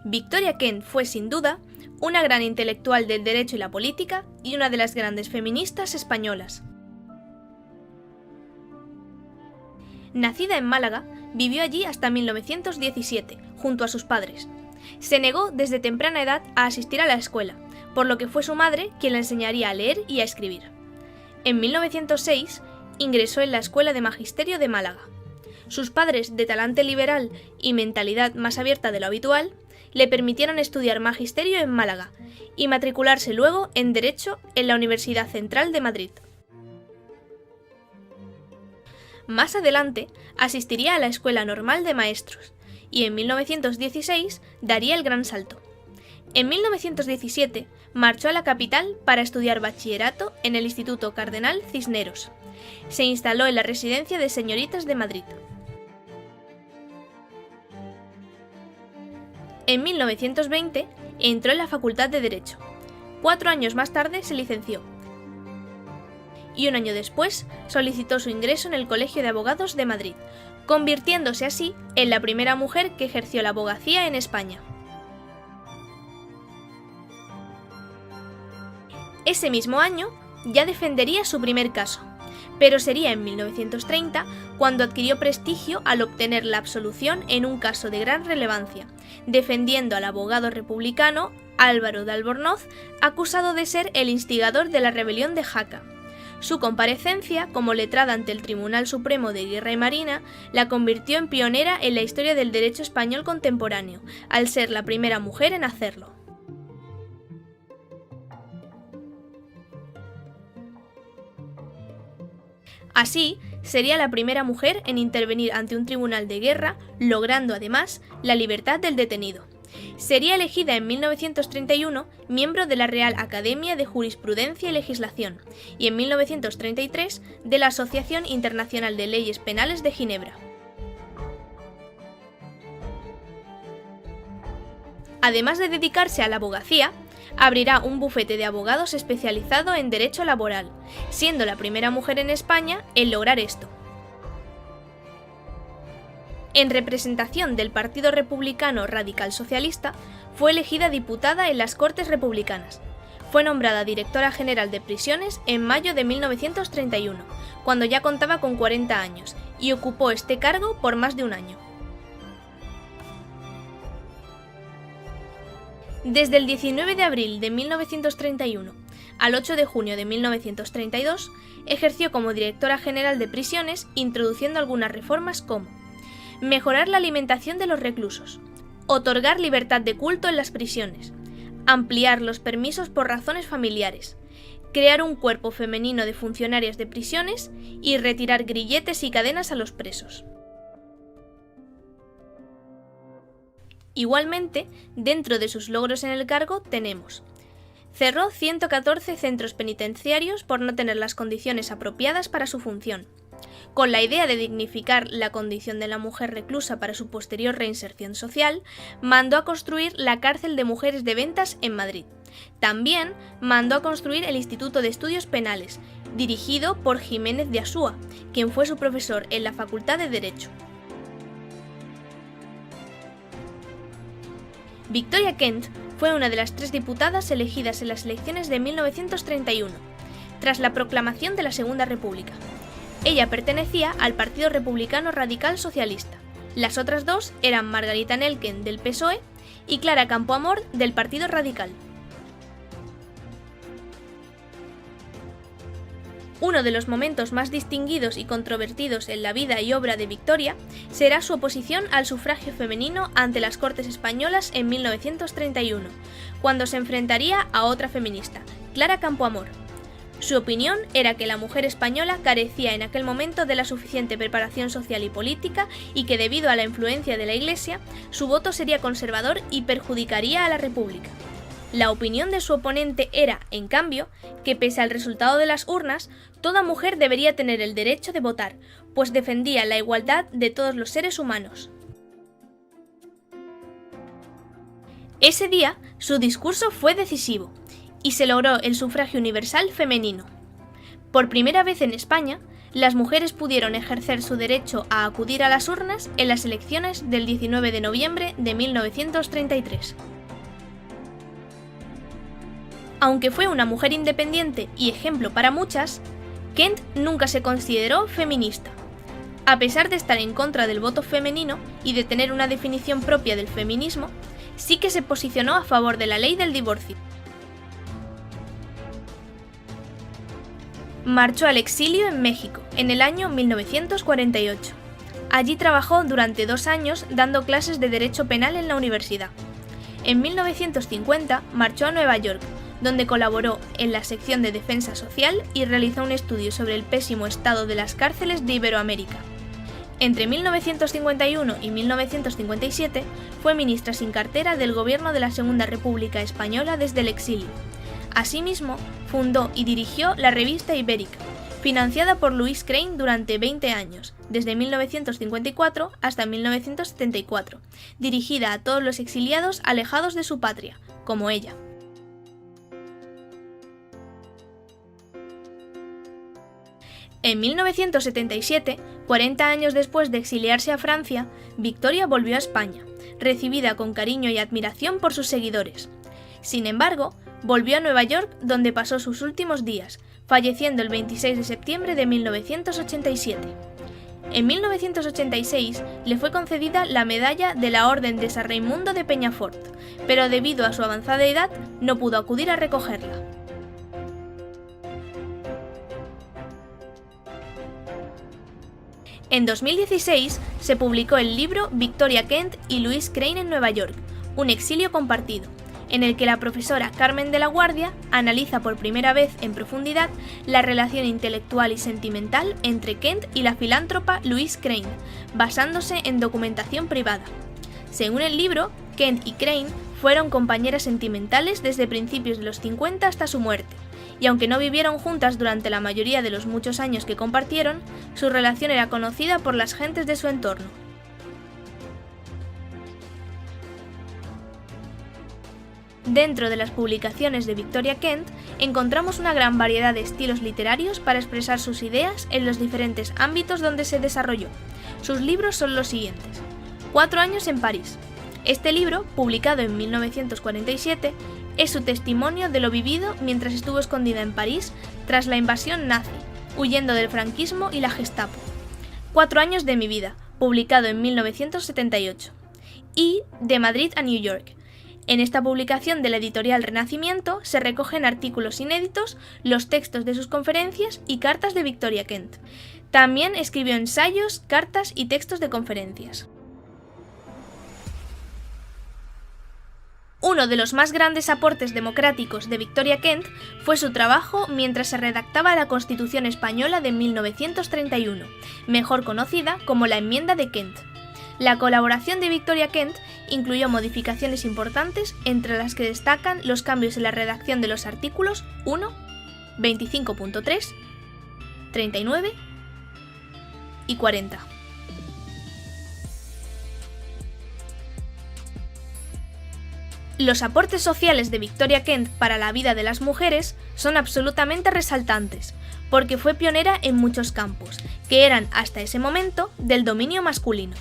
Victoria Kent fue, sin duda, una gran intelectual del derecho y la política y una de las grandes feministas españolas. Nacida en Málaga, vivió allí hasta 1917, junto a sus padres. Se negó desde temprana edad a asistir a la escuela, por lo que fue su madre quien le enseñaría a leer y a escribir. En 1906, ingresó en la Escuela de Magisterio de Málaga. Sus padres, de talante liberal y mentalidad más abierta de lo habitual, le permitieron estudiar magisterio en Málaga y matricularse luego en Derecho en la Universidad Central de Madrid. Más adelante, asistiría a la Escuela Normal de Maestros y en 1916 daría el gran salto. En 1917 marchó a la capital para estudiar bachillerato en el Instituto Cardenal Cisneros. Se instaló en la Residencia de Señoritas de Madrid. En 1920 entró en la Facultad de Derecho. 4 años más tarde se licenció. Y un año después solicitó su ingreso en el Colegio de Abogados de Madrid, convirtiéndose así en la primera mujer que ejerció la abogacía en España. Ese mismo año ya defendería su primer caso, pero sería en 1930 cuando adquirió prestigio al obtener la absolución en un caso de gran relevancia, defendiendo al abogado republicano Álvaro de Albornoz, acusado de ser el instigador de la rebelión de Jaca. Su comparecencia como letrada ante el Tribunal Supremo de Guerra y Marina la convirtió en pionera en la historia del derecho español contemporáneo, al ser la primera mujer en hacerlo. Así, sería la primera mujer en intervenir ante un tribunal de guerra, logrando además la libertad del detenido. Sería elegida en 1931 miembro de la Real Academia de Jurisprudencia y Legislación y en 1933 de la Asociación Internacional de Leyes Penales de Ginebra. Además de dedicarse a la abogacía, abrirá un bufete de abogados especializado en derecho laboral, siendo la primera mujer en España en lograr esto. En representación del Partido Republicano Radical Socialista, fue elegida diputada en las Cortes Republicanas. Fue nombrada directora general de prisiones en mayo de 1931, cuando ya contaba con 40 años, y ocupó este cargo por más de un año. Desde el 19 de abril de 1931 al 8 de junio de 1932, ejerció como directora general de prisiones, introduciendo algunas reformas como mejorar la alimentación de los reclusos, otorgar libertad de culto en las prisiones, ampliar los permisos por razones familiares, crear un cuerpo femenino de funcionarias de prisiones y retirar grilletes y cadenas a los presos. Igualmente, dentro de sus logros en el cargo tenemos: cerró 114 centros penitenciarios por no tener las condiciones apropiadas para su función. Con la idea de dignificar la condición de la mujer reclusa para su posterior reinserción social, mandó a construir la cárcel de mujeres de Ventas en Madrid. También mandó a construir el Instituto de Estudios Penales, dirigido por Jiménez de Asúa, quien fue su profesor en la Facultad de Derecho. Victoria Kent fue una de las 3 diputadas elegidas en las elecciones de 1931, tras la proclamación de la Segunda República. Ella pertenecía al Partido Republicano Radical Socialista. Las otras 2 eran Margarita Nelken, del PSOE, y Clara Campoamor, del Partido Radical. Uno de los momentos más distinguidos y controvertidos en la vida y obra de Victoria será su oposición al sufragio femenino ante las Cortes Españolas en 1931, cuando se enfrentaría a otra feminista, Clara Campoamor. Su opinión era que la mujer española carecía en aquel momento de la suficiente preparación social y política y que debido a la influencia de la Iglesia, su voto sería conservador y perjudicaría a la República. La opinión de su oponente era, en cambio, que pese al resultado de las urnas, toda mujer debería tener el derecho de votar, pues defendía la igualdad de todos los seres humanos. Ese día, su discurso fue decisivo, y se logró el sufragio universal femenino. Por primera vez en España, las mujeres pudieron ejercer su derecho a acudir a las urnas en las elecciones del 19 de noviembre de 1933. Aunque fue una mujer independiente y ejemplo para muchas, Kent nunca se consideró feminista. A pesar de estar en contra del voto femenino y de tener una definición propia del feminismo, sí que se posicionó a favor de la ley del divorcio. Marchó al exilio en México en el año 1948. Allí trabajó durante 2 años dando clases de Derecho Penal en la universidad. En 1950 marchó a Nueva York, donde colaboró en la sección de Defensa Social y realizó un estudio sobre el pésimo estado de las cárceles de Iberoamérica. Entre 1951 y 1957 fue ministra sin cartera del gobierno de la Segunda República Española desde el exilio. Asimismo, fundó y dirigió la Revista Ibérica, financiada por Louis Crane durante 20 años, desde 1954 hasta 1974, dirigida a todos los exiliados alejados de su patria, como ella. En 1977, 40 años después de exiliarse a Francia, Victoria volvió a España, recibida con cariño y admiración por sus seguidores. Sin embargo, volvió a Nueva York, donde pasó sus últimos días, falleciendo el 26 de septiembre de 1987. En 1986 le fue concedida la medalla de la Orden de San Raimundo de Peñafort, pero debido a su avanzada edad no pudo acudir a recogerla. En 2016 se publicó el libro Victoria Kent y Louis Crane en Nueva York, un exilio compartido, en el que la profesora Carmen de la Guardia analiza por primera vez en profundidad la relación intelectual y sentimental entre Kent y la filántropa Louise Crane, basándose en documentación privada. Según el libro, Kent y Crane fueron compañeras sentimentales desde principios de los 50 hasta su muerte, y aunque no vivieron juntas durante la mayoría de los muchos años que compartieron, su relación era conocida por las gentes de su entorno. Dentro de las publicaciones de Victoria Kent encontramos una gran variedad de estilos literarios para expresar sus ideas en los diferentes ámbitos donde se desarrolló. Sus libros son los siguientes: 4 años en París. Este libro, publicado en 1947, es su testimonio de lo vivido mientras estuvo escondida en París tras la invasión nazi, huyendo del franquismo y la Gestapo. 4 años de mi vida, publicado en 1978. Y De Madrid a New York. En esta publicación de la editorial Renacimiento se recogen artículos inéditos, los textos de sus conferencias y cartas de Victoria Kent. También escribió ensayos, cartas y textos de conferencias. Uno de los más grandes aportes democráticos de Victoria Kent fue su trabajo mientras se redactaba la Constitución Española de 1931, mejor conocida como la Enmienda de Kent. La colaboración de Victoria Kent incluyó modificaciones importantes, entre las que destacan los cambios en la redacción de los artículos 1, 25.3, 39 y 40. Los aportes sociales de Victoria Kent para la vida de las mujeres son absolutamente resaltantes, porque fue pionera en muchos campos, que eran hasta ese momento del dominio masculino.